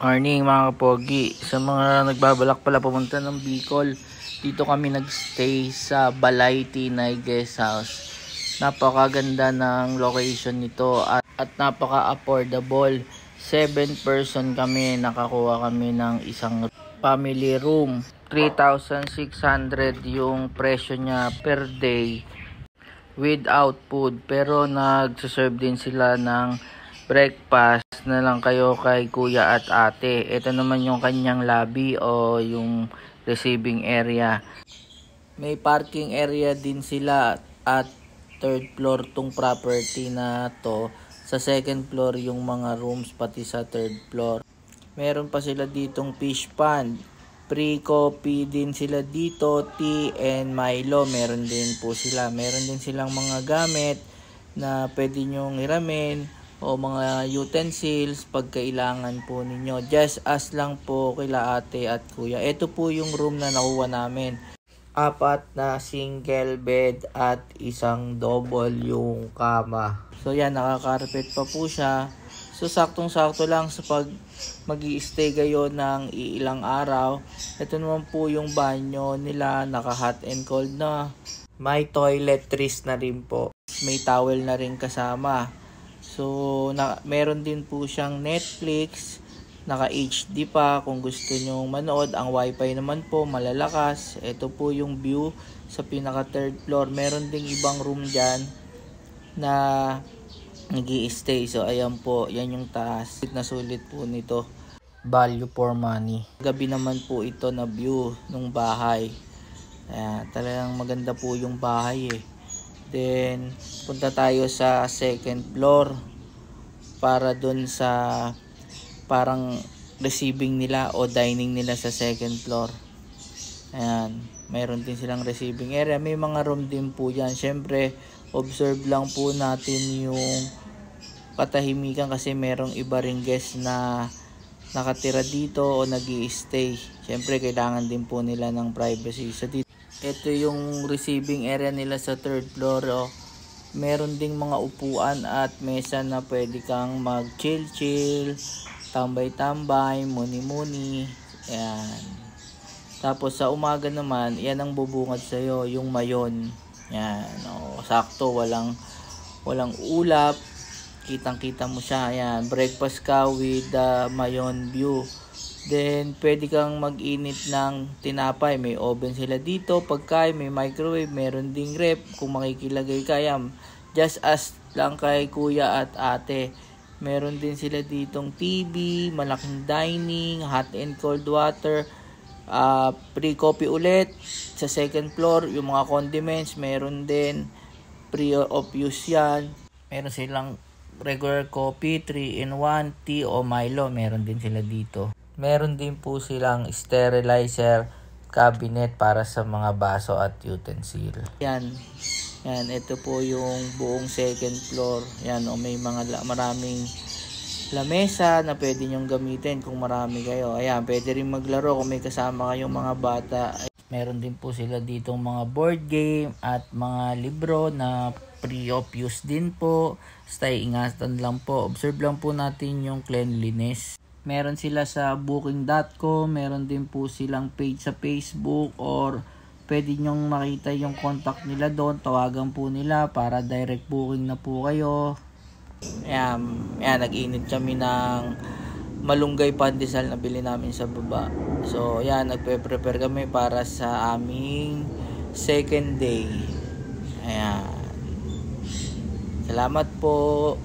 Morning mga kapogi. Sa mga nagbabalak pala pumunta ng Bicol, dito kami nagstay sa Balay Tinay Guest House. Napakaganda ng location nito at napaka-affordable. 7 person kami, nakakuha kami ng isang family room. 3,600 yung presyo niya per day without food, pero nagsaserve din sila ng breakfast na lang kayo kay kuya at ate. Ito naman yung kanyang lobby o yung receiving area. May parking area din sila at third floor tong property na to. Sa second floor yung mga rooms, pati sa third floor. Meron pa sila ditong fish pond. Free coffee din sila dito, tea and Milo. Meron din po sila. Meron din silang mga gamit na pwede nyong hiramin o mga utensils pag kailangan po ninyo. Just ask lang po kila ate at kuya. Ito po yung room na nakuha namin. 4 na single bed at isang double yung kama. So yan, nakakarpet pa po siya. So saktong-sakto lang sa pag magi-stay kayo ng ilang araw. Ito naman po yung banyo nila, naka hot and cold na. May toiletries na rin po. May towel na rin kasama. So meron din po siyang Netflix, naka HD pa kung gusto nyo manood. Ang wifi naman po malalakas. Ito po yung view sa pinaka third floor. Meron ding ibang room dyan na nag-i-stay. So ayan po, yan yung taas. Sulit po nito. Value for money. Gabi naman po ito na view ng bahay. Ayan, talagang maganda po yung bahay eh. Then punta tayo sa second floor para dun sa parang receiving nila o dining nila sa second floor. Ayan, mayroon din silang receiving area. May mga room din po yan. Syempre, observe lang po natin yung katahimikan kasi merong iba ring guest na nakatira dito o nag-i-stay. Syempre, kailangan din po nila ng privacy. So, dito, ito yung receiving area nila sa third floor. Oh. Meron ding mga upuan at mesa na pwede kang mag-chill-chill, tambay-tambay, muni-muni. Ayan. Tapos sa umaga naman, yan ang bubungad sa'yo, yung mayon. Yan, oh, sakto, walang ulap. Kitang-kita mo siya. Ayan, breakfast ka with the mayon view. Then, pwede kang mag-init ng tinapay. May oven sila dito. Pagkain, may microwave. Meron ding rep. Kung makikilagay ka, yan. Just ask lang kay kuya at ate. Meron din sila ditong TV, malaking dining, hot and cold water. Free coffee ulit sa second floor. Yung mga condiments meron din, free of use yan. Meron silang regular coffee, 3-in-1, tea o Milo, meron din sila dito. Meron din po silang sterilizer cabinet para sa mga baso at utensil. Yan, ito po yung buong second floor. Yan, may maraming lamesa na pwede nyong gamitin kung marami kayo. Ayan, pwede rin maglaro kung may kasama kayong mga bata. Meron din po sila ditong mga board game at mga libro na free of use din po. Stay ingatan lang po. Observe lang po natin yung cleanliness. Meron sila sa booking.com. Meron din po silang page sa Facebook or pwede nyong makita yung contact nila doon. Tawagan po nila para direct booking na po kayo. Ayan, nag-init kami ng malunggay pandesal na bili namin sa baba. So, ayan, nagpe-prepare kami para sa aming second day. Ayan. Salamat po.